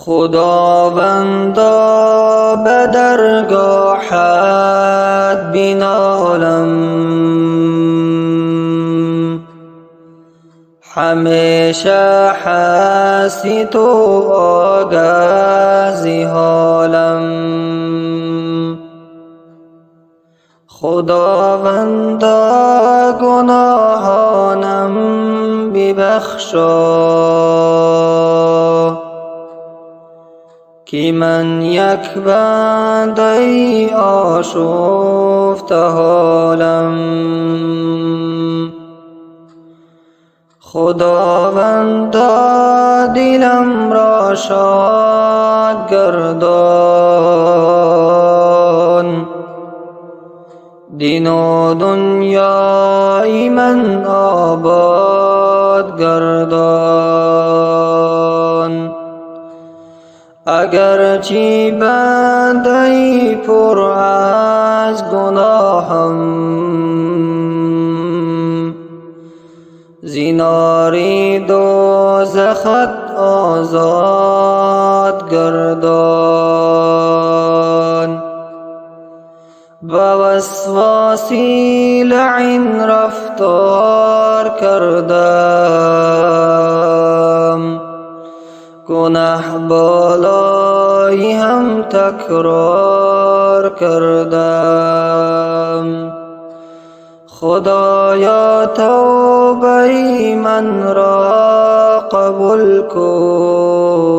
خداوندا به درگاهت بینالم، همیشه هستی تو آگاه ز حالم. خداوندا گناهانم ببخشا، که من یک بنده آشفته حالم. خداوندا دلم را شاد گردان، دین و دنیای من آباد گردان. اگرچه بنده پر از گناهم، ز نار دوزخت آزاد گردان. به وسواس لعین رفتار کردم، گناه بالای هم تکرار کردم. خدایا توبه من را قبول کن،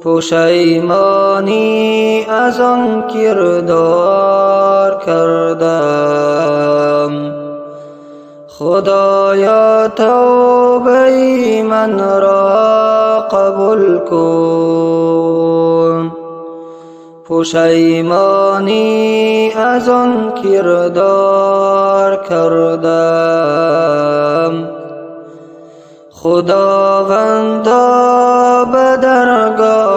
پشیمانی از آن کردار کردم. خدایا توبه من را قبول کن، پشیمانی از آن کردار کردم. خداوندا به درگاهت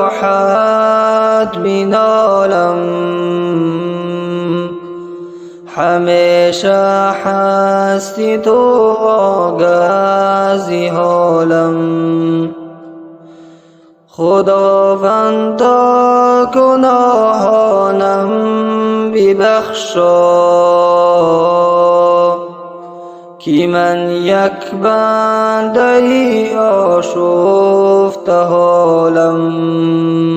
بینالم، همیشه هستی تو آگاه ز حالم. خداوندا گناهانم ببخشا، که من یک بنده آشفته حالم.